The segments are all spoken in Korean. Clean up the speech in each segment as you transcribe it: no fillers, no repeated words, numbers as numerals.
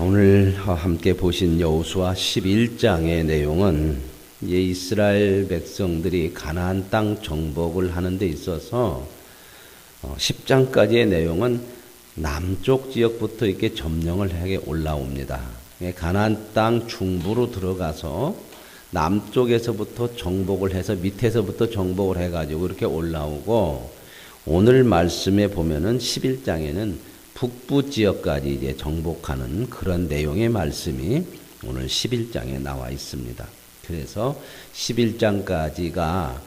오늘 함께 보신 여호수아 11장의 내용은 이제 이스라엘 백성들이 가나안 땅 정복을 하는 데 있어서 10장까지의 내용은 남쪽 지역부터 이렇게 점령을 하게 올라옵니다. 가나안 땅 중부로 들어가서 남쪽에서부터 정복을 해서 밑에서부터 정복을 해가지고 이렇게 올라오고, 오늘 말씀에 보면은 11장에는 북부 지역까지 이제 정복하는 그런 내용의 말씀이 오늘 11장에 나와 있습니다. 그래서 11장까지가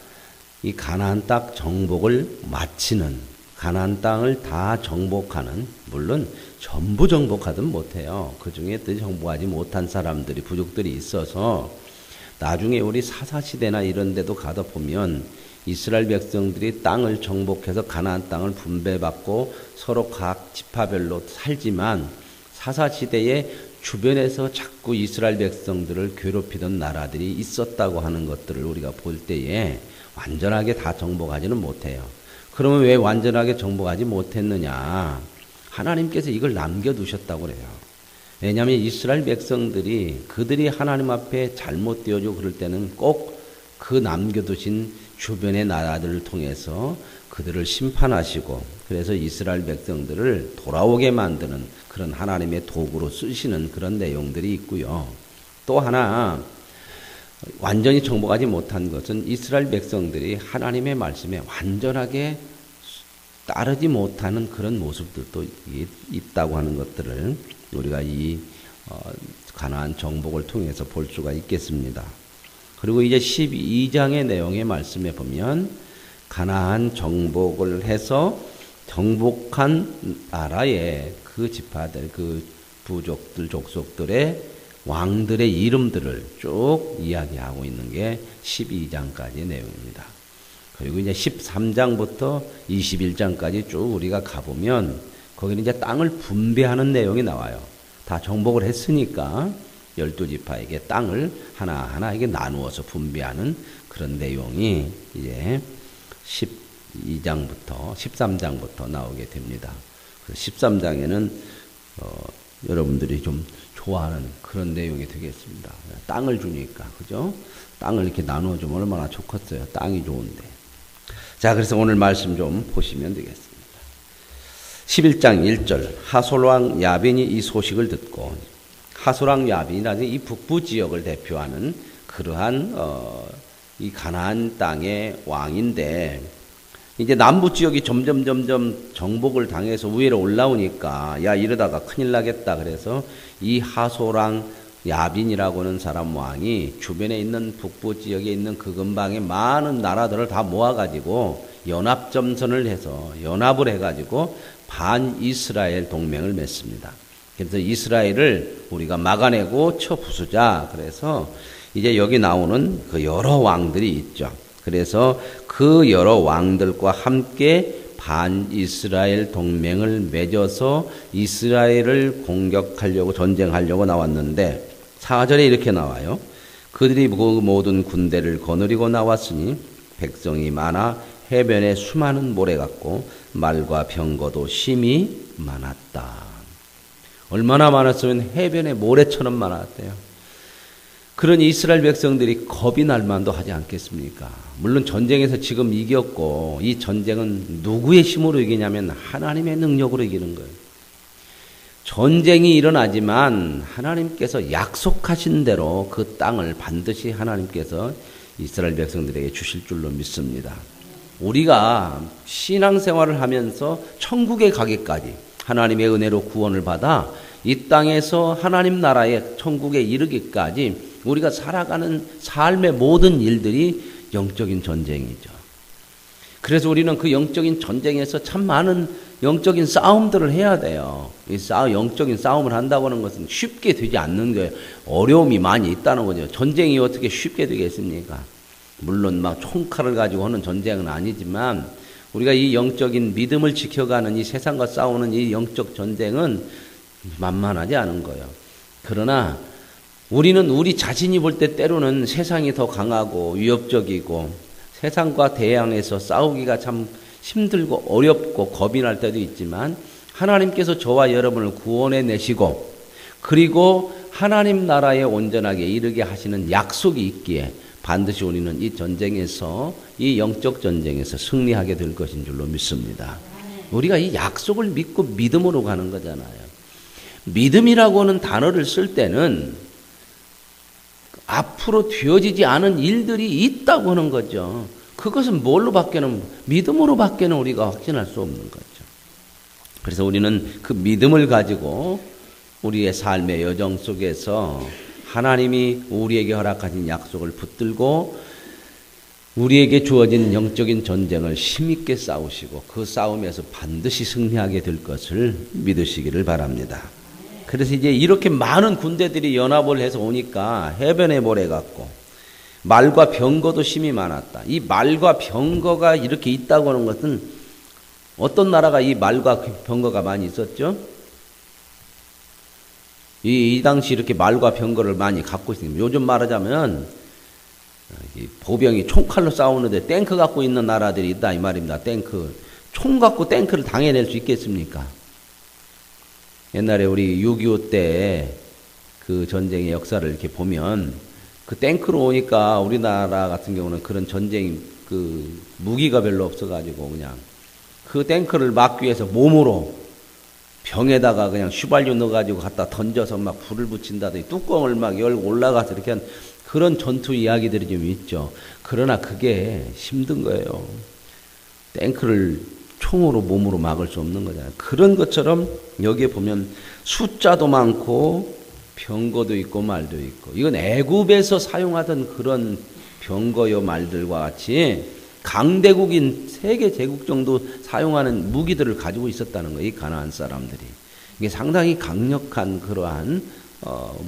이 가나안 땅 정복을 마치는, 가나안 땅을 다 정복하는, 물론 전부 정복하든 못해요. 그 중에 또 정복하지 못한 사람들이, 부족들이 있어서 나중에 우리 사사시대나 이런 데도 가다 보면 이스라엘 백성들이 땅을 정복해서 가나안 땅을 분배받고 서로 각 지파별로 살지만, 사사시대에 주변에서 자꾸 이스라엘 백성들을 괴롭히던 나라들이 있었다고 하는 것들을 우리가 볼 때에 완전하게 다 정복하지는 못해요. 그러면 왜 완전하게 정복하지 못했느냐? 하나님께서 이걸 남겨두셨다고 그래요. 왜냐하면 이스라엘 백성들이 그들이 하나님 앞에 잘못되어지고 그럴 때는 꼭 그 남겨두신 주변의 나라들을 통해서 그들을 심판하시고, 그래서 이스라엘 백성들을 돌아오게 만드는 그런 하나님의 도구로 쓰시는 그런 내용들이 있고요. 또 하나, 완전히 정복하지 못한 것은 이스라엘 백성들이 하나님의 말씀에 완전하게 따르지 못하는 그런 모습들도 있다고 하는 것들을 우리가 이 가나안 정복을 통해서 볼 수가 있겠습니다. 그리고 이제 12장의 내용의 말씀에 보면 가나안 정복을 해서 정복한 나라의 그 지파들, 그 부족들, 족속들의 왕들의 이름들을 쭉 이야기하고 있는 게 12장까지의 내용입니다. 그리고 이제 13장부터 21장까지 쭉 우리가 가보면 거기는 이제 땅을 분배하는 내용이 나와요. 다 정복을 했으니까 12지파에게 땅을 하나하나에게 나누어서 분배하는 그런 내용이 이제 12장부터 13장부터 나오게 됩니다. 13장에는 여러분들이 좀 좋아하는 그런 내용이 되겠습니다. 땅을 주니까, 그죠? 땅을 이렇게 나누어주면 얼마나 좋겠어요. 땅이 좋은데. 자, 그래서 오늘 말씀 좀 보시면 되겠습니다. 11장 1절, 하솔왕 야빈이 이 소식을 듣고, 하솔왕 야빈이라는 이 북부 지역을 대표하는 그러한 이 가나안 땅의 왕인데, 이제 남부 지역이 점점 정복을 당해서 위로 올라오니까 야, 이러다가 큰일 나겠다. 그래서 이 하솔왕 야빈이라고 하는 사람 왕이 주변에 있는 북부 지역에 있는 그 근방의 많은 나라들을 다 모아가지고 연합점선을 해서 연합을 해가지고 반 이스라엘 동맹을 맺습니다. 그래서 이스라엘을 우리가 막아내고 쳐 부수자. 그래서 이제 여기 나오는 그 여러 왕들이 있죠. 그래서 그 여러 왕들과 함께 반이스라엘 동맹을 맺어서 이스라엘을 공격하려고, 전쟁하려고 나왔는데 4절에 이렇게 나와요. 그들이 그 모든 군대를 거느리고 나왔으니 백성이 많아 해변에 수많은 모래 같고 말과 병거도 심히 많았다. 얼마나 많았으면 해변에 모래처럼 많았대요. 그런 이스라엘 백성들이 겁이 날 만도 하지 않겠습니까? 물론 전쟁에서 지금 이겼고, 이 전쟁은 누구의 힘으로 이기냐면 하나님의 능력으로 이기는 거예요. 전쟁이 일어나지만 하나님께서 약속하신 대로 그 땅을 반드시 하나님께서 이스라엘 백성들에게 주실 줄로 믿습니다. 우리가 신앙생활을 하면서 천국에 가기까지 하나님의 은혜로 구원을 받아 이 땅에서 하나님 나라의 천국에 이르기까지 우리가 살아가는 삶의 모든 일들이 영적인 전쟁이죠. 그래서 우리는 그 영적인 전쟁에서 참 많은 영적인 싸움들을 해야 돼요. 이 영적인 싸움을 한다고 하는 것은 쉽게 되지 않는 거예요. 어려움이 많이 있다는 거죠. 전쟁이 어떻게 쉽게 되겠습니까? 물론 막 총칼을 가지고 하는 전쟁은 아니지만 우리가 이 영적인 믿음을 지켜가는 이 세상과 싸우는 이 영적 전쟁은 만만하지 않은 거예요. 그러나 우리는 우리 자신이 볼 때 때로는 세상이 더 강하고 위협적이고 세상과 대항해서 싸우기가 참 힘들고 어렵고 겁이 날 때도 있지만, 하나님께서 저와 여러분을 구원해 내시고 그리고 하나님 나라에 온전하게 이르게 하시는 약속이 있기에 반드시 우리는 이 전쟁에서, 이 영적 전쟁에서 승리하게 될 것인 줄로 믿습니다. 우리가 이 약속을 믿고 믿음으로 가는 거잖아요. 믿음이라고 하는 단어를 쓸 때는 앞으로 되어지지 않은 일들이 있다고 하는 거죠. 그것은 뭘로 밖에는, 믿음으로 밖에는 우리가 확신할 수 없는 거죠. 그래서 우리는 그 믿음을 가지고 우리의 삶의 여정 속에서 하나님이 우리에게 허락하신 약속을 붙들고 우리에게 주어진 영적인 전쟁을 힘있게 싸우시고 그 싸움에서 반드시 승리하게 될 것을 믿으시기를 바랍니다. 그래서 이제 이렇게 많은 군대들이 연합을 해서 오니까 해변의 모래 같고 말과 병거도 심이 많았다. 이 말과 병거가 이렇게 있다고 하는 것은 어떤 나라가 이 말과 병거가 많이 있었죠? 이 당시 이렇게 말과 병거를 많이 갖고 있습니다. 요즘 말하자면 이 보병이 총칼로 싸우는데 탱크 갖고 있는 나라들이 있다 이 말입니다. 탱크. 총 갖고 탱크를 당해낼 수 있겠습니까? 옛날에 우리 6.25 때 그 전쟁의 역사를 이렇게 보면 그 탱크로 오니까 우리나라 같은 경우는 그런 전쟁 그 무기가 별로 없어가지고 그냥 그 탱크를 막기 위해서 몸으로 병에다가 그냥 휘발유 넣어가지고 갖다 던져서 막 불을 붙인다든지 뚜껑을 막 열고 올라가서 이렇게 한 그런 전투 이야기들이 좀 있죠. 그러나 그게 힘든 거예요. 탱크를 총으로 몸으로 막을 수 없는 거잖아요. 그런 것처럼 여기에 보면 숫자도 많고 병거도 있고 말도 있고 이건 애굽에서 사용하던 그런 병거요 말들과 같이 강대국인 세계 제국 정도 사용하는 무기들을 가지고 있었다는 거예요. 이 가나안 사람들이. 이게 상당히 강력한 그러한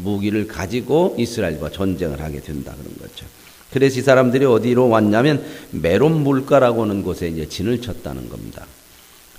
무기를 가지고 이스라엘과 전쟁을 하게 된다 그런 거죠. 그래서 이 사람들이 어디로 왔냐면 메론 물가라고 하는 곳에 이제 진을 쳤다는 겁니다.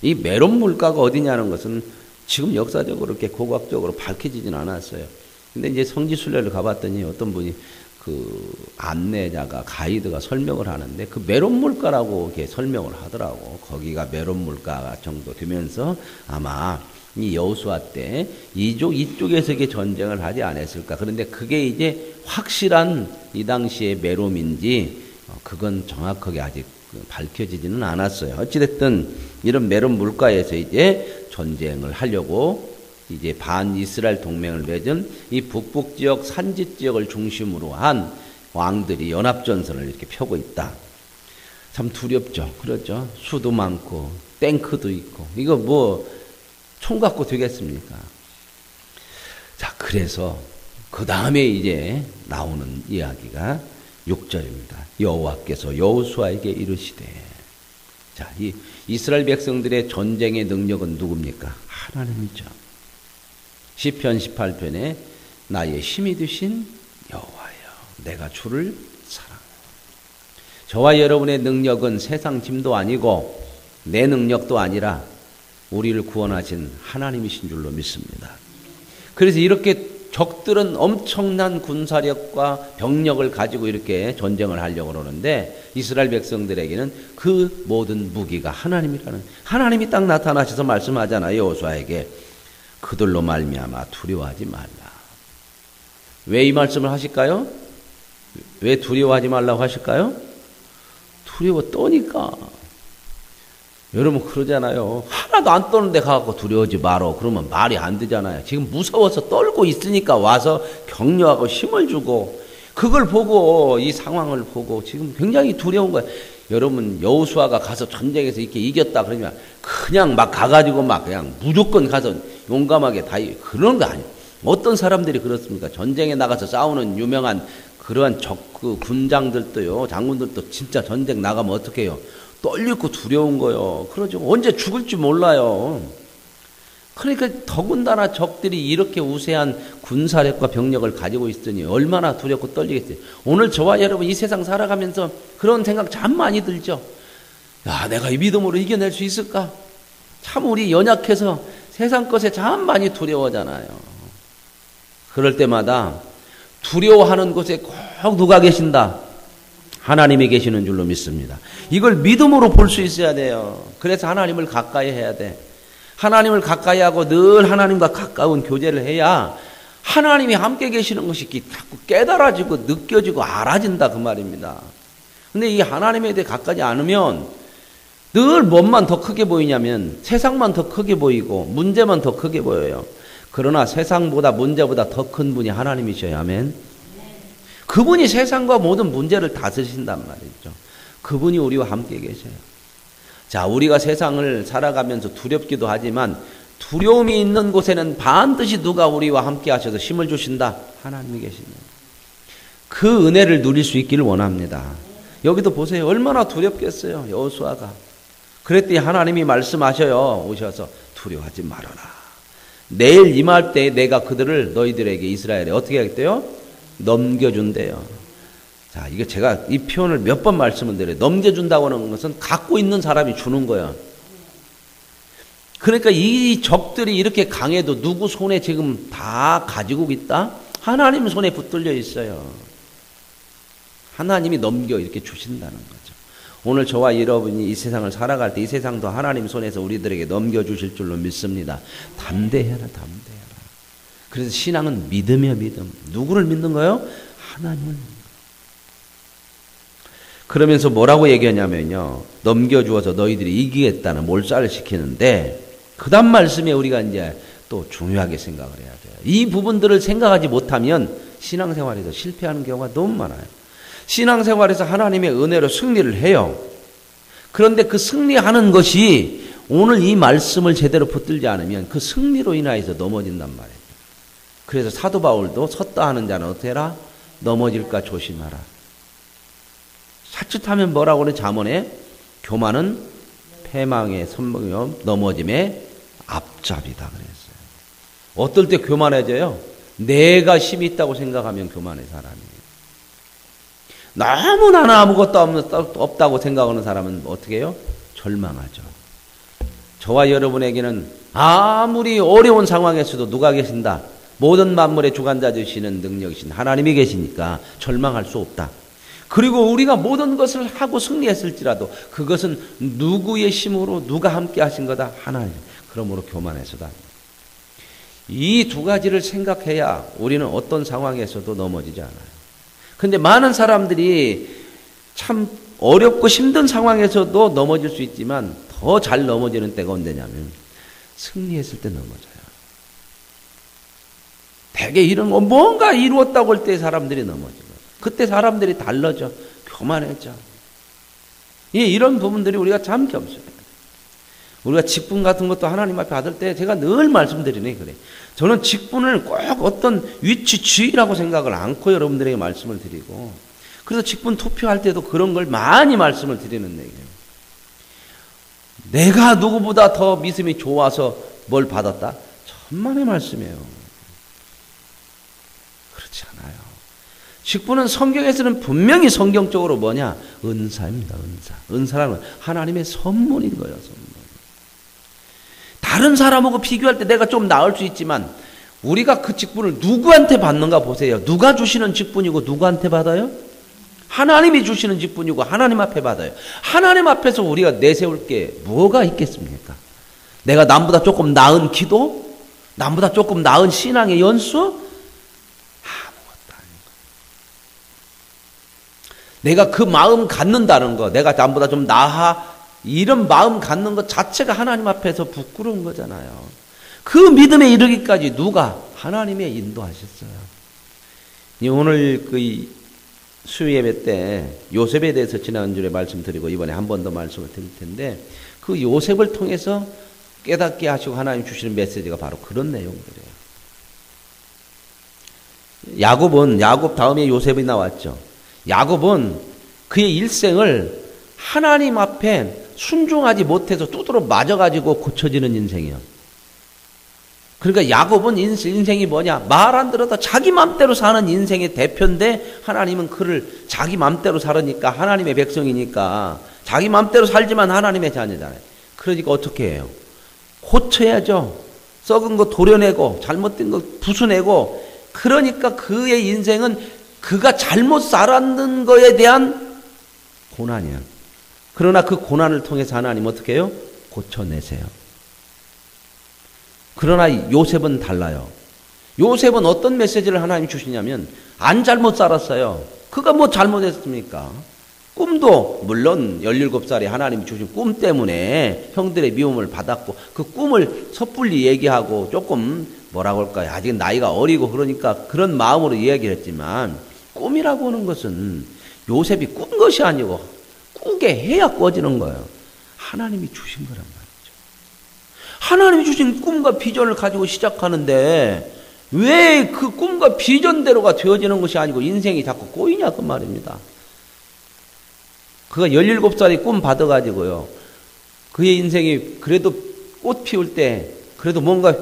이 메론 물가가 어디냐는 것은 지금 역사적으로 이렇게 고고학적으로 밝혀지진 않았어요. 근데 이제 성지순례를 가봤더니 어떤 분이 그 안내자가 가이드가 설명을 하는데 그 메론 물가라고 이렇게 설명을 하더라고. 거기가 메론 물가 정도 되면서 아마 이 여호수아 때 이쪽에서 이게 전쟁을 하지 않았을까. 그런데 그게 이제 확실한 이 당시의 메론인지 그건 정확하게 아직 밝혀지지는 않았어요. 어찌됐든 이런 메론 물가에서 이제 전쟁을 하려고 이제 반 이스라엘 동맹을 맺은 이 북북 지역 산지 지역을 중심으로 한 왕들이 연합전선을 이렇게 펴고 있다. 참 두렵죠. 그렇죠. 수도 많고 탱크도 있고 이거 뭐 총 갖고 되겠습니까? 자, 그래서 그 다음에 이제 나오는 이야기가 6절입니다. 여호와께서 여호수아에게 이르시되. 자, 이 이스라엘 백성들의 전쟁의 능력은 누굽니까? 하나님이죠. 시편 18편에 나의 힘이 되신 여호와여 내가 주를 사랑하노라. 저와 여러분의 능력은 세상 힘도 아니고 내 능력도 아니라 우리를 구원하신 하나님이신 줄로 믿습니다. 그래서 이렇게 적들은 엄청난 군사력과 병력을 가지고 이렇게 전쟁을 하려고 그러는데 이스라엘 백성들에게는 그 모든 무기가 하나님이라는, 하나님이 딱 나타나셔서 말씀하잖아요. 여호수아에게 그들로 말미암아 두려워하지 말라. 왜 이 말씀을 하실까요? 왜 두려워하지 말라고 하실까요? 두려워 떠니까. 여러분 그러잖아요. 하나도 안 떠는데 가갖고 두려워하지 마라. 그러면 말이 안 되잖아요. 지금 무서워서 떨고 있으니까 와서 격려하고 힘을 주고 그걸 보고 이 상황을 보고 지금 굉장히 두려운 거예요. 여러분 여호수아가 가서 전쟁에서 이렇게 이겼다 그러면 그냥 막 가가지고 막 그냥 무조건 가서 용감하게 다 그런 거 아니에요. 어떤 사람들이 그렇습니까? 전쟁에 나가서 싸우는 유명한 그러한 그 군장들도요, 장군들도 진짜 전쟁 나가면 어떻게 해요? 떨리고 두려운 거요. 그러죠. 언제 죽을지 몰라요. 그러니까 더군다나 적들이 이렇게 우세한 군사력과 병력을 가지고 있으니 얼마나 두렵고 떨리겠어요. 오늘 저와 여러분 이 세상 살아가면서 그런 생각 참 많이 들죠. 야, 내가 이 믿음으로 이겨낼 수 있을까? 참 우리 연약해서 세상 것에 참 많이 두려워하잖아요. 그럴 때마다 두려워하는 곳에 꼭 누가 계신다? 하나님이 계시는 줄로 믿습니다. 이걸 믿음으로 볼 수 있어야 돼요. 그래서 하나님을 가까이 해야 돼. 하나님을 가까이 하고 늘 하나님과 가까운 교제를 해야 하나님이 함께 계시는 것이 자꾸 깨달아지고 느껴지고 알아진다 그 말입니다. 근데 이 하나님에 대해 가까이 않으면 늘 뭔만 더 크게 보이냐면 세상만 더 크게 보이고 문제만 더 크게 보여요. 그러나 세상보다 문제보다 더 큰 분이 하나님이셔요. 아멘. 그분이 세상과 모든 문제를 다스리신단 말이죠. 그분이 우리와 함께 계셔요. 자, 우리가 세상을 살아가면서 두렵기도 하지만 두려움이 있는 곳에는 반드시 누가 우리와 함께 하셔서 힘을 주신다. 하나님이 계십니다. 그 은혜를 누릴 수 있기를 원합니다. 여기도 보세요. 얼마나 두렵겠어요. 여호수아가. 그랬더니 하나님이 말씀하셔요. 오셔서 두려워하지 말아라. 내일 임할 때 내가 그들을 너희들에게 이스라엘에 어떻게 하겠대요? 넘겨준대요. 자, 이거 제가 이 표현을 몇 번 말씀을 드려요. 넘겨준다고 하는 것은 갖고 있는 사람이 주는 거예요. 그러니까 이 적들이 이렇게 강해도 누구 손에 지금 다 가지고 있다? 하나님 손에 붙들려 있어요. 하나님이 넘겨 이렇게 주신다는 거죠. 오늘 저와 여러분이 이 세상을 살아갈 때 이 세상도 하나님 손에서 우리들에게 넘겨주실 줄로 믿습니다. 담대해라, 담대해라. 그래서 신앙은 믿음이야, 믿음. 누구를 믿는 거예요? 하나님을 믿는 거예요. 그러면서 뭐라고 얘기하냐면요. 넘겨주어서 너희들이 이기겠다는 몰살을 시키는데 그 다음 말씀에 우리가 이제 또 중요하게 생각을 해야 돼요. 이 부분들을 생각하지 못하면 신앙생활에서 실패하는 경우가 너무 많아요. 신앙생활에서 하나님의 은혜로 승리를 해요. 그런데 그 승리하는 것이 오늘 이 말씀을 제대로 붙들지 않으면 그 승리로 인하여서 넘어진단 말이에요. 그래서 사도 바울도 섰다 하는 자는 어떻게 해라? 넘어질까 조심하라. 자칫하면 뭐라고 그래? 잠언에 교만은 패망의 선봉이요 넘어짐의 앞잡이다 그랬어요. 어떨 때 교만해져요? 내가 힘이 있다고 생각하면 교만해 사람이. 너무 나는 아무것도 없다고 생각하는 사람은 어떻게 해요? 절망하죠. 저와 여러분에게는 아무리 어려운 상황에서도 누가 계신다? 모든 만물의 주관자 되시는 능력이신 하나님이 계시니까 절망할 수 없다. 그리고 우리가 모든 것을 하고 승리했을지라도 그것은 누구의 힘으로 누가 함께 하신 거다? 하나님. 그러므로 교만해서도 안 돼. 이 두 가지를 생각해야 우리는 어떤 상황에서도 넘어지지 않아요. 근데 많은 사람들이 참 어렵고 힘든 상황에서도 넘어질 수 있지만 더 잘 넘어지는 때가 언제냐면 승리했을 때 넘어져요. 대개 이런 거 뭔가 이루었다고 할 때 사람들이 넘어지고 그때 사람들이 달라져. 교만해져. 이런 부분들이 우리가 참 겸손해요. 우리가 직분 같은 것도 하나님 앞에 받을 때 제가 늘 말씀드리네 그래. 저는 직분을 꼭 어떤 위치 지위라고 생각을 않고 여러분들에게 말씀을 드리고 그래서 직분 투표할 때도 그런 걸 많이 말씀을 드리는 얘기예요. 내가 누구보다 더 믿음이 좋아서 뭘 받았다? 천만의 말씀이에요. 그렇지 않아요. 직분은 성경에서는 분명히 성경적으로 뭐냐? 은사입니다. 은사. 은사라는 건 하나님의 선물인 거예요. 선물. 다른 사람하고 비교할 때 내가 좀 나을 수 있지만 우리가 그 직분을 누구한테 받는가 보세요. 누가 주시는 직분이고 누구한테 받아요? 하나님이 주시는 직분이고 하나님 앞에 받아요. 하나님 앞에서 우리가 내세울 게 뭐가 있겠습니까? 내가 남보다 조금 나은 기도? 남보다 조금 나은 신앙의 연수? 아무것도 아닌 거예요. 내가 그 마음 갖는다는 거, 내가 남보다 좀 나아 이런 마음 갖는 것 자체가 하나님 앞에서 부끄러운 거잖아요. 그 믿음에 이르기까지 누가? 하나님의 인도하셨어요. 오늘 그 수요 예배 때 요셉에 대해서 지난주에 말씀드리고 이번에 한 번 더 말씀을 드릴 텐데 그 요셉을 통해서 깨닫게 하시고 하나님 주시는 메시지가 바로 그런 내용들이에요. 야곱 다음에 요셉이 나왔죠. 야곱은 그의 일생을 하나님 앞에 순종하지 못해서 두드러 맞아가지고 고쳐지는 인생이요. 그러니까 야곱은 인생이 뭐냐? 말 안 들어도 자기 맘대로 사는 인생의 대표인데 하나님은 그를 자기 맘대로 살으니까 하나님의 백성이니까 자기 맘대로 살지만 하나님의 자녀잖아요. 그러니까 어떻게 해요? 고쳐야죠. 썩은 거 도려내고 잘못된 거 부수내고 그러니까 그의 인생은 그가 잘못 살았는 거에 대한 고난이야. 그러나 그 고난을 통해서 하나님 어떻게 해요? 고쳐내세요. 그러나 요셉은 달라요. 요셉은 어떤 메시지를 하나님 주시냐면 안 잘못 살았어요. 그가 뭐 잘못했습니까? 꿈도 물론 17살에 하나님이 주신 꿈 때문에 형들의 미움을 받았고 그 꿈을 섣불리 얘기하고 조금 뭐라고 할까요? 아직 나이가 어리고 그러니까 그런 마음으로 이야기를 했지만 꿈이라고 하는 것은 요셉이 꾼 것이 아니고 꾸게 해야 꿔지는 거예요. 하나님이 주신 거란 말이죠. 하나님이 주신 꿈과 비전을 가지고 시작하는데 왜 그 꿈과 비전대로가 되어지는 것이 아니고 인생이 자꾸 꼬이냐 그 말입니다. 그가 17살에 꿈 받아가지고요. 그의 인생이 그래도 꽃 피울 때 그래도 뭔가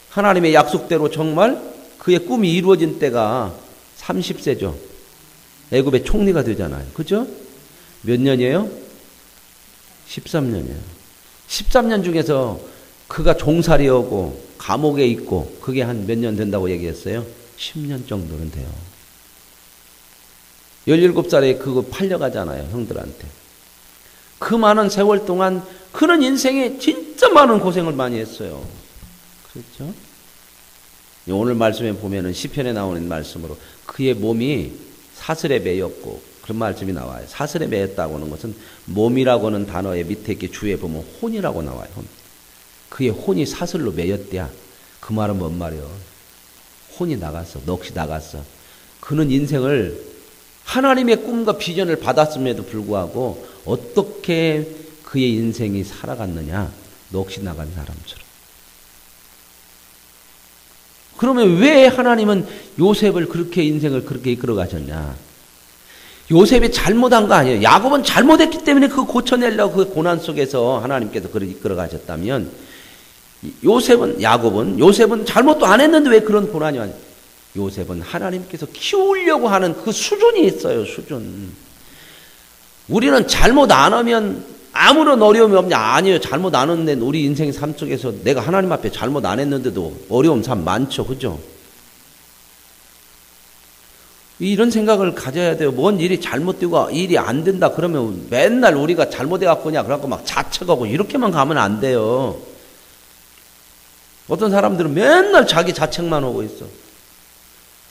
하나님의 약속대로 정말 그의 꿈이 이루어진 때가 30세죠. 애굽의 총리가 되잖아요. 그죠? 몇 년이에요? 13년이에요. 13년 중에서 그가 종살이 오고 감옥에 있고 그게 한 몇 년 된다고 얘기했어요? 10년 정도는 돼요. 17살에 그거 팔려가잖아요. 형들한테. 그 많은 세월 동안 그런 인생에 진짜 많은 고생을 많이 했어요. 그렇죠? 오늘 말씀에 보면은 시편에 나오는 말씀으로 그의 몸이 사슬에 매였고 그런 말씀이 나와요. 사슬에 매였다고 하는 것은 몸이라고 하는 단어의 밑에 이렇게 주에 보면 혼이라고 나와요. 그의 혼이 사슬로 매였대야. 그 말은 뭔 말이에요? 혼이 나갔어. 넋이 나갔어. 그는 인생을 하나님의 꿈과 비전을 받았음에도 불구하고 어떻게 그의 인생이 살아갔느냐? 넋이 나간 사람처럼. 그러면 왜 하나님은 요셉을 그렇게 인생을 그렇게 이끌어 가셨냐? 요셉이 잘못한 거 아니에요. 야곱은 잘못했기 때문에 그거 고쳐내려고 그 고난 속에서 하나님께서 그를 이끌어 가셨다면 요셉은 잘못도 안 했는데 왜 그런 고난이 왔냐? 요셉은 하나님께서 키우려고 하는 그 수준이 있어요. 수준. 우리는 잘못 안 하면 아무런 어려움이 없냐? 아니에요. 잘못 안 했는데 우리 인생 삶 속에서 내가 하나님 앞에 잘못 안 했는데도 어려움 참 많죠. 그죠? 이런 생각을 가져야 돼요. 뭔 일이 잘못되고 일이 안 된다 그러면 맨날 우리가 잘못해갖고냐 그래갖고 막 자책하고 이렇게만 가면 안 돼요. 어떤 사람들은 맨날 자기 자책만 하고 있어.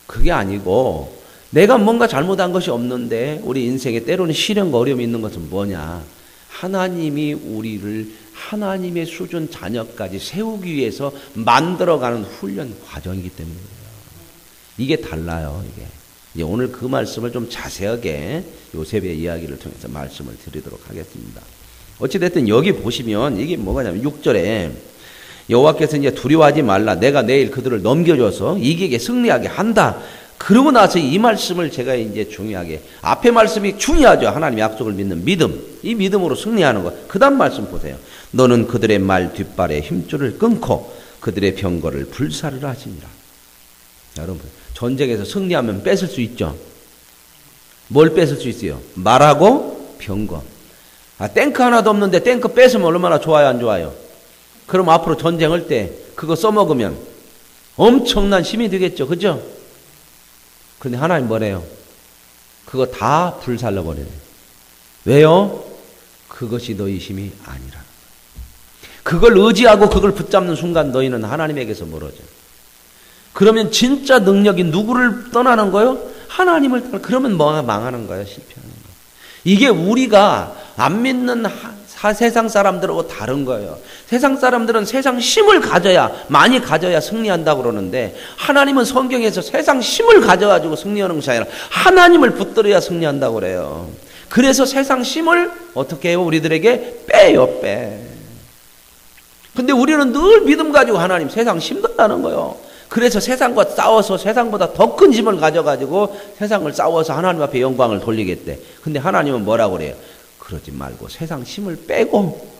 그게 아니고 내가 뭔가 잘못한 것이 없는데 우리 인생에 때로는 시련과 어려움이 있는 것은 뭐냐? 하나님이 우리를 하나님의 수준 자녀까지 세우기 위해서 만들어가는 훈련 과정이기 때문에 그래요. 이게 달라요. 이게. 이제 오늘 그 말씀을 좀 자세하게 요셉의 이야기를 통해서 말씀을 드리도록 하겠습니다. 어찌됐든 여기 보시면 이게 뭐냐면 6절에 여호와께서 이제 두려워하지 말라. 내가 내일 그들을 넘겨줘서 이기게 승리하게 한다. 그러고 나서 이 말씀을 제가 이제 중요하게 앞에 말씀이 중요하죠. 하나님 약속을 믿는 믿음. 이 믿음으로 승리하는 것. 그 다음 말씀 보세요. 너는 그들의 말 뒷발에 힘줄을 끊고 그들의 병거를 불사를 하시니라. 여러분 전쟁에서 승리하면 뺏을 수 있죠. 뭘 뺏을 수 있어요? 말하고 병거. 탱크 하나도 없는데 탱크 뺏으면 얼마나 좋아요 안 좋아요? 그럼 앞으로 전쟁할 때 그거 써먹으면 엄청난 힘이 되겠죠. 그죠? 그런데 하나님 뭐래요? 그거 다 불살라 버려요. 왜요? 그것이 너희 힘이 아니라. 그걸 의지하고 그걸 붙잡는 순간 너희는 하나님에게서 멀어져요. 그러면 진짜 능력이 누구를 떠나는 거예요? 하나님을 떠나. 그러면 뭐가 망하는 거예요? 실패하는 거예요. 이게 우리가 안 믿는 세상 사람들하고 다른 거예요. 세상 사람들은 세상 힘을 가져야 많이 가져야 승리한다고 그러는데 하나님은 성경에서 세상 힘을 가져가지고 승리하는 것이 아니라 하나님을 붙들어야 승리한다고 그래요. 그래서 세상 힘을 어떻게 해요? 우리들에게 빼요. 빼. 근데 우리는 늘 믿음 가지고 하나님 세상 힘든다는 거예요. 그래서 세상과 싸워서 세상보다 더 큰 힘을 가져가지고 세상을 싸워서 하나님 앞에 영광을 돌리겠대. 근데 하나님은 뭐라고 그래요? 그러지 말고 세상 힘을 빼고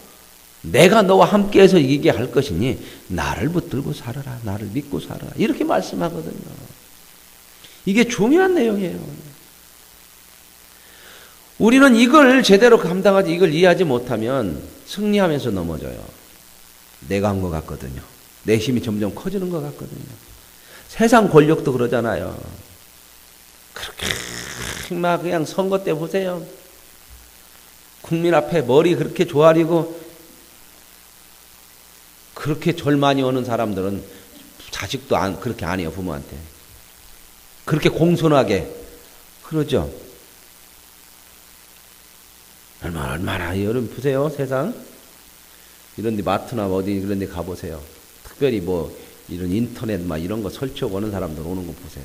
내가 너와 함께해서 이기게 할 것이니 나를 붙들고 살아라. 나를 믿고 살아라. 이렇게 말씀하거든요. 이게 중요한 내용이에요. 우리는 이걸 제대로 감당하지 이걸 이해하지 못하면 승리하면서 넘어져요. 내가 한 것 같거든요. 내 힘이 점점 커지는 것 같거든요. 세상 권력도 그러잖아요. 그렇게 막 그냥 선거 때 보세요. 국민 앞에 머리 그렇게 조아리고 그렇게 절 많이 오는 사람들은 자식도 그렇게 안 해요, 부모한테. 그렇게 공손하게. 그러죠. 얼마나, 여러분 보세요, 세상. 이런 데 마트나 어디 이런 데 가보세요. 특별히 뭐, 이런 인터넷 막 이런 거 설치하고 오는 사람들 오는 거 보세요.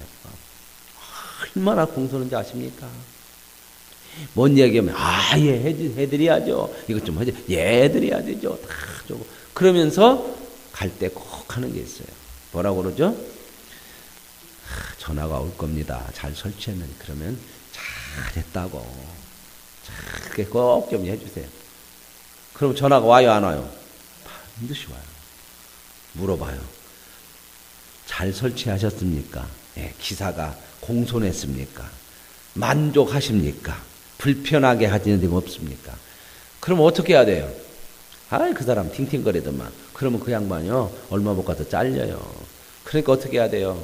얼마나 공손한지 아십니까? 뭔 얘기하면, 예, 해드려야죠. 이것 좀 하죠. 예, 해드려야 되죠. 다 주고. 그러면서 갈 때 꼭 하는 게 있어요. 뭐라고 그러죠? 전화가 올 겁니다. 잘 설치했는데. 그러면 잘했다고. 그렇게 꼭 좀 해주세요. 그럼 전화가 와요, 안 와요? 반드시 와요. 물어봐요. 잘 설치하셨습니까? 예, 기사가 공손했습니까? 만족하십니까? 불편하게 하시는 데 없습니까? 그럼 어떻게 해야 돼요? 그 사람 팅팅거리더만. 그러면 그 양반이요, 얼마 못 가서 잘려요. 그러니까 어떻게 해야 돼요?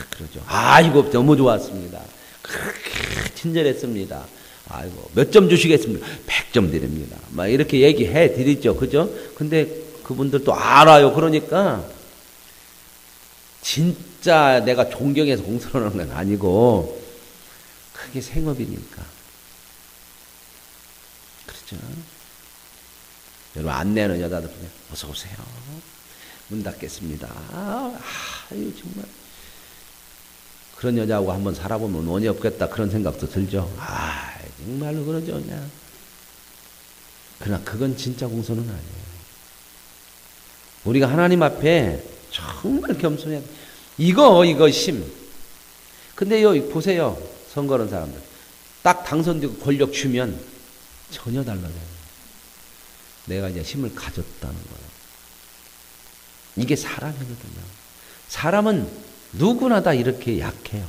그러죠. 이거 너무 좋았습니다. 그렇게 친절했습니다. 아이고, 몇 점 주시겠습니까? 100점 드립니다. 막 이렇게 얘기해 드리죠. 그죠? 근데 그분들도 알아요. 그러니까, 진짜 내가 존경해서 공손하는 건 아니고, 그게 생업이니까. 그렇죠? 여러분, 안내하는 여자들 보면, 어서오세요. 문 닫겠습니다. 정말. 그런 여자하고 한번 살아보면 원이 없겠다. 그런 생각도 들죠. 정말로 그러죠, 그냥. 그러나 그건 진짜 공손은 아니에요. 우리가 하나님 앞에 정말 겸손해야 돼. 이거 심. 근데 여기 보세요. 선거하는 사람들. 딱 당선되고 권력 주면 전혀 달라져요. 내가 이제 힘을 가졌다는 거예요. 이게 사람이거든요. 사람은 누구나 다 이렇게 약해요.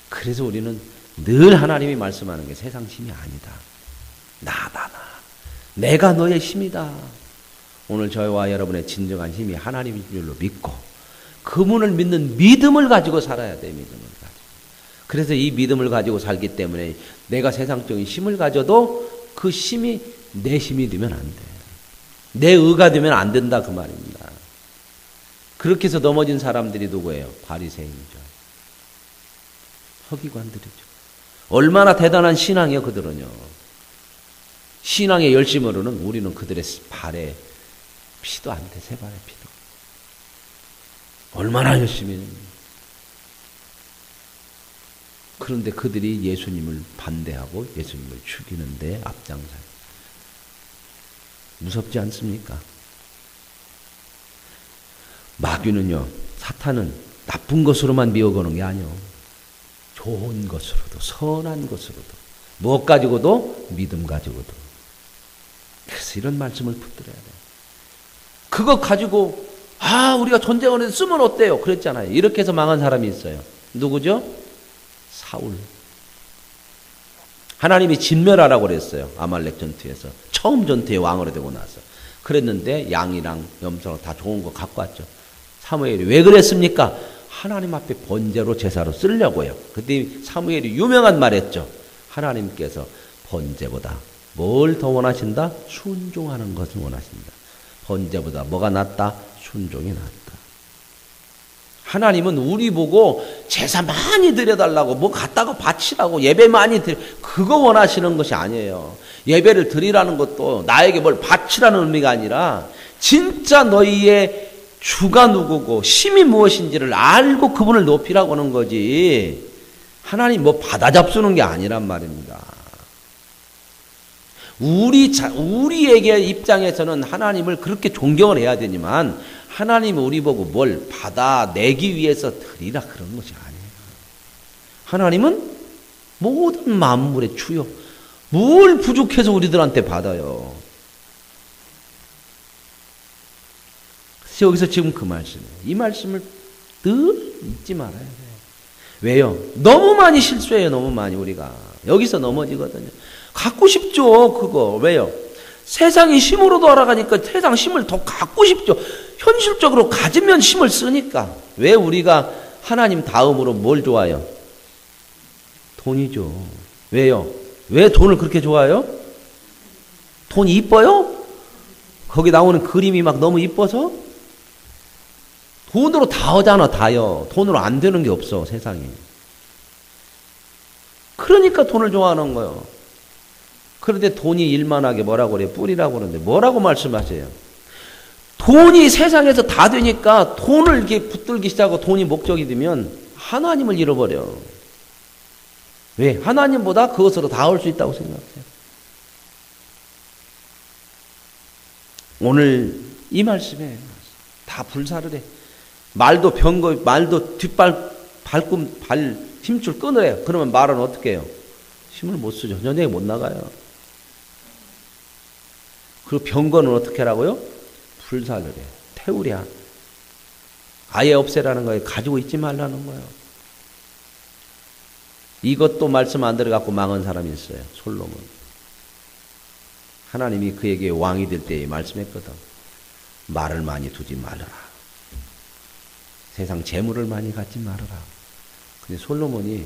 그래서 우리는 늘 하나님이 말씀하는 게 세상 힘이 아니다. 나. 내가 너의 힘이다. 오늘 저와 여러분의 진정한 힘이 하나님인 줄로 믿고 그분을 믿는 믿음을 가지고 살아야 돼. 믿음을 가지고. 그래서 이 믿음을 가지고 살기 때문에 내가 세상적인 힘을 가져도 그 힘이 내 힘이 되면 안 돼. 내 의가 되면 안 된다 그 말입니다. 그렇게 해서 넘어진 사람들이 누구예요? 바리새인이죠. 서기관들이죠. 얼마나 대단한 신앙이요 그들은요. 신앙의 열심으로는 우리는 그들의 발에 피도 안 돼. 세 발의 피도. 얼마나 열심히 했는지. 그런데 그들이 예수님을 반대하고 예수님을 죽이는데 앞장서요. 무섭지 않습니까? 마귀는요, 사탄은 나쁜 것으로만 미워거는 게 아니요. 좋은 것으로도, 선한 것으로도, 무엇 가지고도, 믿음 가지고도. 그래서 이런 말씀을 붙들어야 돼요. 그거 가지고, 우리가 전쟁을 해서 쓰면 어때요? 그랬잖아요. 이렇게 해서 망한 사람이 있어요. 누구죠? 사울. 하나님이 진멸하라고 그랬어요. 아말렉 전투에서. 처음 전투에 왕으로 되고 나서. 그랬는데 양이랑 염소랑 다 좋은 거 갖고 왔죠. 사무엘이 왜 그랬습니까? 하나님 앞에 번제로 제사로 쓰려고요. 그때 사무엘이 유명한 말 했죠. 하나님께서 번제보다 뭘 더 원하신다? 순종하는 것을 원하신다. 번제보다 뭐가 낫다? 순종이 낫다. 하나님은 우리 보고 제사 많이 드려달라고 뭐 갖다가 바치라고 예배 많이 드려 그거 원하시는 것이 아니에요. 예배를 드리라는 것도 나에게 뭘 바치라는 의미가 아니라 진짜 너희의 주가 누구고 힘이 무엇인지를 알고 그분을 높이라고 하는 거지. 하나님 뭐 받아 잡수는 게 아니란 말입니다. 우리에게 입장에서는 하나님을 그렇게 존경을 해야 되지만 하나님은 우리 보고 뭘 받아내기 위해서 드리라 그런 것이 아니에요. 하나님은 모든 만물의 주요. 뭘 부족해서 우리들한테 받아요. 그래서 여기서 지금 그 말씀이에요. 이 말씀을 늘 잊지 말아야 돼요. 왜요? 너무 많이 실수해요. 너무 많이 우리가. 여기서 넘어지거든요. 갖고 싶죠. 그거. 왜요? 세상이 힘으로 돌아가니까 세상 힘을 더 갖고 싶죠. 현실적으로 가지면 힘을 쓰니까. 왜 우리가 하나님 다음으로 뭘 좋아해요? 돈이죠. 왜요? 왜 돈을 그렇게 좋아해요? 돈 이뻐요? 거기 나오는 그림이 막 너무 이뻐서? 돈으로 다 하잖아, 다요. 돈으로 안 되는 게 없어, 세상에. 그러니까 돈을 좋아하는 거예요. 그런데 돈이 일만하게 뭐라고 그래요? 뿌리라고 그러는데 뭐라고 말씀하세요? 돈이 세상에서 다 되니까 돈을 이렇게 붙들기 시작하고 돈이 목적이 되면 하나님을 잃어버려. 왜? 하나님보다 그것으로 다 올 수 있다고 생각해요. 오늘 이 말씀에 다 불사를 해. 말도 병거, 말도 발 힘줄 끊으래요. 그러면 말은 어떻게 해요? 힘을 못 쓰죠. 전쟁에 못 나가요. 그리고 병거는 어떻게 하라고요? 불사를 해. 태우랴. 아예 없애라는 거예요. 가지고 있지 말라는 거예요. 이것도 말씀 안 들어갖고 망한 사람이 있어요. 솔로몬. 하나님이 그에게 왕이 될 때에 말씀했거든. 말을 많이 두지 말아라. 세상 재물을 많이 갖지 말아라. 근데 솔로몬이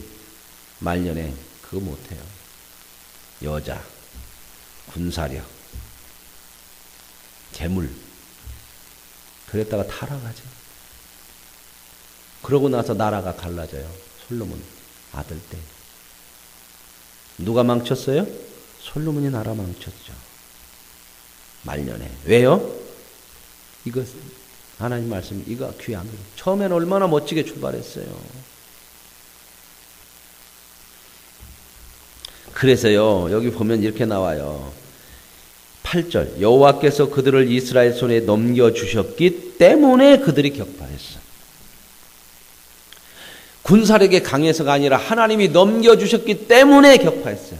말년에 그거 못해요. 여자, 군사력, 재물. 그랬다가 타락하죠. 그러고 나서 나라가 갈라져요. 솔로몬 아들 때. 누가 망쳤어요? 솔로몬이 나라 망쳤죠. 말년에. 왜요? 이거 하나님 말씀 이거 귀한 거예요. 처음에는 얼마나 멋지게 출발했어요. 그래서요. 여기 보면 이렇게 나와요. 8절 여호와께서 그들을 이스라엘 손에 넘겨주셨기 때문에 그들이 격파했어. 군사력이 강해서가 아니라 하나님이 넘겨주셨기 때문에 격파했어요.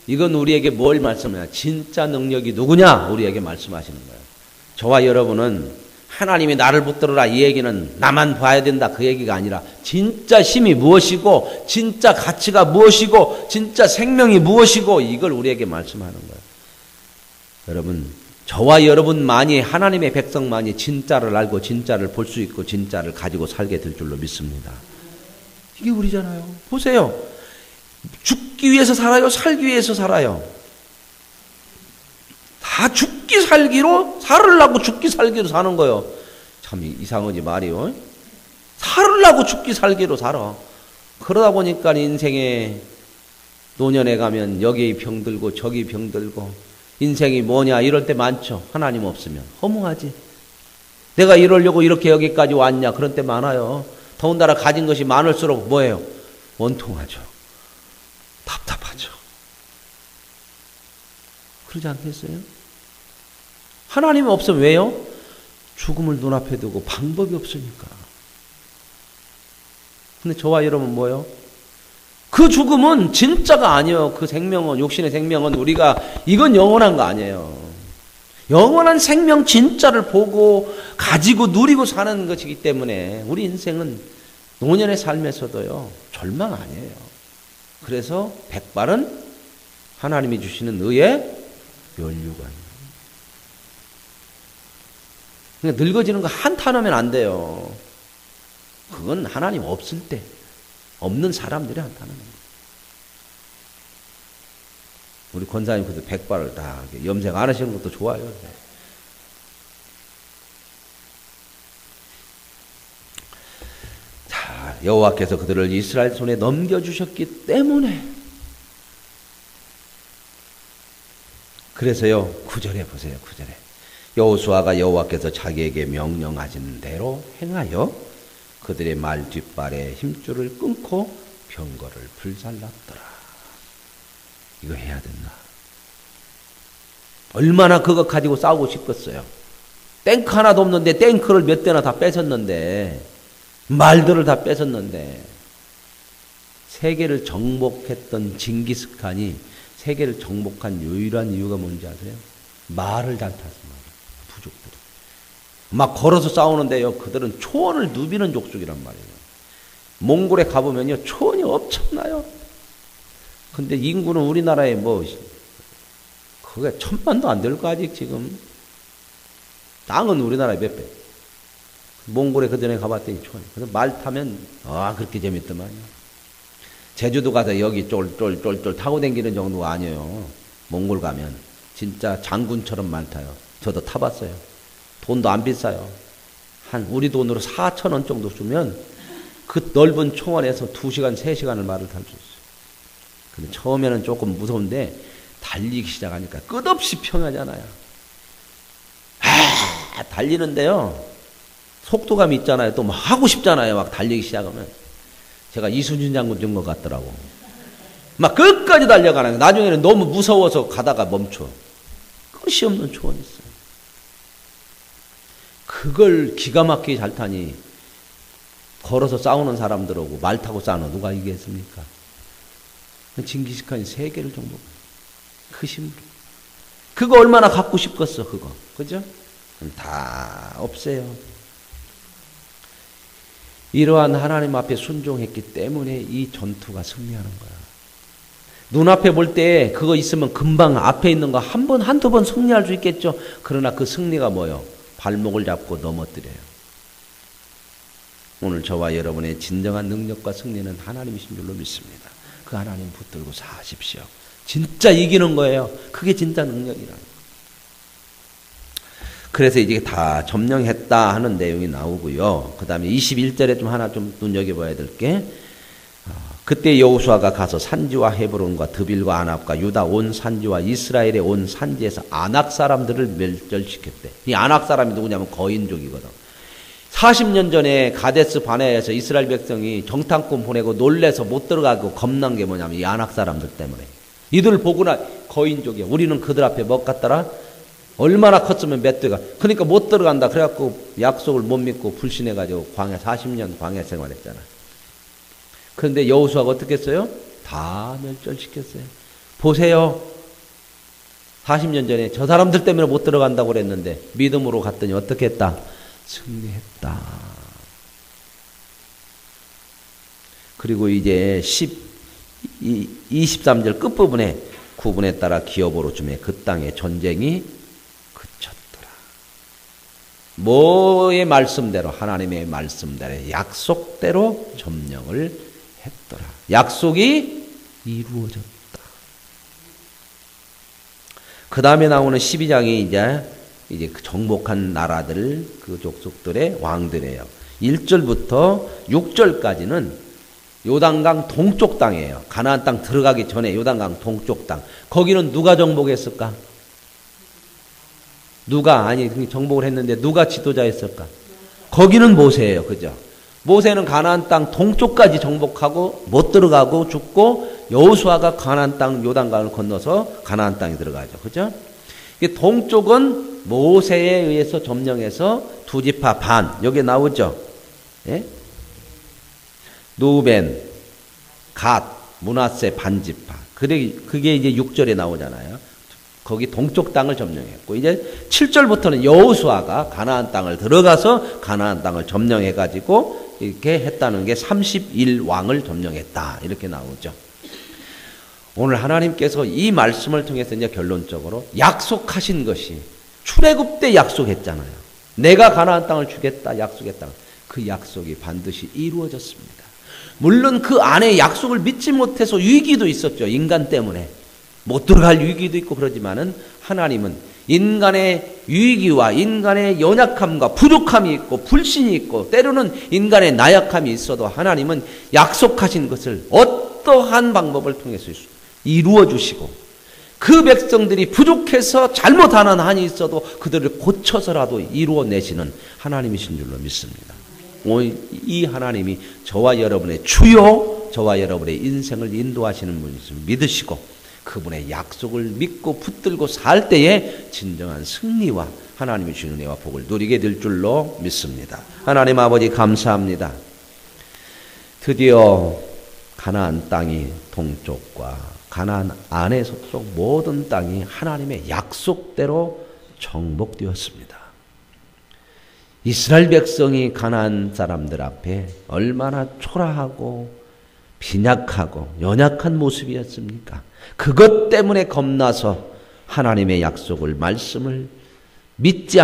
이건 우리에게 뭘 말씀해요? 진짜 능력이 누구냐? 우리에게 말씀하시는 거예요. 저와 여러분은 하나님이 나를 붙들어라 이 얘기는 나만 봐야 된다 그 얘기가 아니라 진짜 힘이 무엇이고 진짜 가치가 무엇이고 진짜 생명이 무엇이고 이걸 우리에게 말씀하는 거예요. 여러분 저와 여러분만이 하나님의 백성만이 진짜를 알고 진짜를 볼 수 있고 진짜를 가지고 살게 될 줄로 믿습니다. 이게 우리잖아요. 보세요. 죽기 위해서 살아요? 살기 위해서 살아요? 다 죽기 살기로 살으려고 죽기 살기로 사는 거예요. 참 이상하지 말이요. 살으려고 죽기 살기로 살아. 그러다 보니까 인생에 노년에 가면 여기 병들고 저기 병들고 인생이 뭐냐 이럴 때 많죠. 하나님 없으면 허무하지. 내가 이러려고 이렇게 여기까지 왔냐 그런 때 많아요. 더군다나 가진 것이 많을수록 뭐예요? 원통하죠. 답답하죠. 그러지 않겠어요? 하나님이 없으면 왜요? 죽음을 눈앞에 두고 방법이 없으니까. 근데 저와 여러분 뭐예요? 그 죽음은 진짜가 아니에요. 그 생명은, 육신의 생명은 우리가, 이건 영원한 거 아니에요. 영원한 생명 진짜를 보고 가지고 누리고 사는 것이기 때문에 우리 인생은 노년의 삶에서도요, 절망 아니에요. 그래서 백발은 하나님이 주시는 의의 면류관이에요. 그러니까 늙어지는 거 한탄하면 안 돼요. 그건 하나님 없을 때, 없는 사람들이 한탄하는 거예요. 우리 권사님 그래도 백발을 다 염색 안 하시는 것도 좋아요. 자, 여호와께서 그들을 이스라엘 손에 넘겨주셨기 때문에 그래서요 9절에 보세요. 9절에 여호수아가 여호와께서 자기에게 명령하신 대로 행하여 그들의 말 뒷발에 힘줄을 끊고 병거를 불살랐더라. 이거 해야 된다. 얼마나 그거 가지고 싸우고 싶겠어요. 탱크 하나도 없는데 탱크를 몇 대나 다 뺏었는데 말들을 다 뺏었는데 세계를 정복했던 징기스칸이 세계를 정복한 유일한 이유가 뭔지 아세요? 말을 잘 탔습니다. 부족들이. 막 걸어서 싸우는데요. 그들은 초원을 누비는 족속이란 말이에요. 몽골에 가보면요. 초원이 엄청나요. 근데 인구는 우리나라에 뭐 그게 1000만도 안 될 거 아직 지금. 땅은 우리나라에 몇 배. 몽골에 그전에 가봤더니 초원. 그래서 말 타면 그렇게 재밌더만요. 제주도 가서 여기 쫄쫄쫄쫄 타고 다니는 정도가 아니에요. 몽골 가면 진짜 장군처럼 말 타요. 저도 타봤어요. 돈도 안 비싸요. 한 우리 돈으로 4,000원 정도 주면 그 넓은 초원에서 2시간, 3시간을 말을 탈 수 있어요. 근데 처음에는 조금 무서운데 달리기 시작하니까 끝없이 평하잖아요. 달리는데요. 속도감이 있잖아요. 또 막 하고 싶잖아요. 막 달리기 시작하면. 제가 이순신 장군 준 것 같더라고. 막 끝까지 달려가는 거예요. 나중에는 너무 무서워서 가다가 멈춰. 끝이 없는 초원이 있어요. 그걸 기가 막히게 잘 타니 걸어서 싸우는 사람들하고 말 타고 싸우는 누가 이기겠습니까? 징기스칸이 세계를 정복. 그 힘으로. 그거 얼마나 갖고 싶겠어, 그거. 그죠? 다 없어요. 이러한 하나님 앞에 순종했기 때문에 이 전투가 승리하는 거야. 눈앞에 볼 때 그거 있으면 금방 앞에 있는 거 한 번, 한두 번 승리할 수 있겠죠. 그러나 그 승리가 뭐예요? 발목을 잡고 넘어뜨려요. 오늘 저와 여러분의 진정한 능력과 승리는 하나님이신 줄로 믿습니다. 그 하나님 붙들고 사십시오. 진짜 이기는 거예요. 그게 진짜 능력이라는 거예요. 그래서 이제 다 점령했다 하는 내용이 나오고요. 그 다음에 21절에 좀 하나 좀 눈여겨봐야 될 게, 그때 여호수아가 가서 산지와 헤브론과 드빌과 아납과 유다 온 산지와 이스라엘의 온 산지에서 아낙 사람들을 멸절시켰대. 이 아낙 사람이 누구냐면 거인족이거든. 40년 전에 가데스 바네아에서 이스라엘 백성이 정탐꾼 보내고 놀래서 못 들어가고 겁난 게 뭐냐면 이 아낙 사람들 때문에. 이들 보구나 거인족이야. 우리는 그들 앞에 뭐 같더라? 얼마나 컸으면 멧돼가. 그러니까 못 들어간다. 그래갖고 약속을 못 믿고 불신해가지고 광야 40년 광야 생활했잖아. 그런데 여호수아가 어떻게 했어요? 다 멸절시켰어요. 보세요. 40년 전에 저 사람들 때문에 못 들어간다고 그랬는데 믿음으로 갔더니 어떻게 했다? 승리했다. 그리고 이제 23절 끝부분에 구분에 따라 기업으로 주매 그 땅의 전쟁이 그쳤더라. 뭐의 말씀대로, 하나님의 말씀대로, 약속대로 점령을 했더라. 약속이 이루어졌다. 그 다음에 나오는 12장이 이제 그 정복한 나라들, 그 족속들의 왕들이에요. 1절부터 6절까지는 요단강 동쪽 땅이에요. 가나안 땅 들어가기 전에 요단강 동쪽 땅. 거기는 누가 정복했을까? 정복을 했는데 누가 지도자였을까? 거기는 모세예요. 그죠? 모세는 가나안 땅 동쪽까지 정복하고 못 들어가고 죽고, 여호수아가 가나안 땅 요단강을 건너서 가나안 땅에 들어가죠. 그죠? 동쪽은 모세에 의해서 점령해서 두 지파 반, 여기 나오죠. 예? 루벤, 갓, 므낫세 반지파. 그게 이제 6절에 나오잖아요. 거기 동쪽 땅을 점령했고, 이제 7절부터는 여호수아가 가나안 땅을 들어가서 가나안 땅을 점령해 가지고 이렇게 했다는 게 31왕을 점령했다. 이렇게 나오죠. 오늘 하나님께서 이 말씀을 통해서 이제 결론적으로 약속하신 것이, 출애굽 때 약속했잖아요. 내가 가나안 땅을 주겠다 약속했다. 그 약속이 반드시 이루어졌습니다. 물론 그 안에 약속을 믿지 못해서 위기도 있었죠. 인간 때문에 못 들어갈 위기도 있고 그러지만은, 하나님은 인간의 위기와 인간의 연약함과 부족함이 있고 불신이 있고 때로는 인간의 나약함이 있어도 하나님은 약속하신 것을 어떠한 방법을 통해서 이루어 주시고, 그 백성들이 부족해서 잘못하는 한이 있어도 그들을 고쳐서라도 이루어내시는 하나님이신 줄로 믿습니다. 이 하나님이 저와 여러분의 주요, 저와 여러분의 인생을 인도하시는 분이심을 믿으시고, 그분의 약속을 믿고 붙들고 살 때에 진정한 승리와 하나님이 주는 은혜와 복을 누리게 될 줄로 믿습니다. 하나님 아버지 감사합니다. 드디어 가나안 땅이 동쪽과 가나안 안에 속속 모든 땅이 하나님의 약속대로 정복되었습니다. 이스라엘 백성이 가나안 사람들 앞에 얼마나 초라하고 빈약하고 연약한 모습이었습니까? 그것 때문에 겁나서 하나님의 약속을, 말씀을 믿지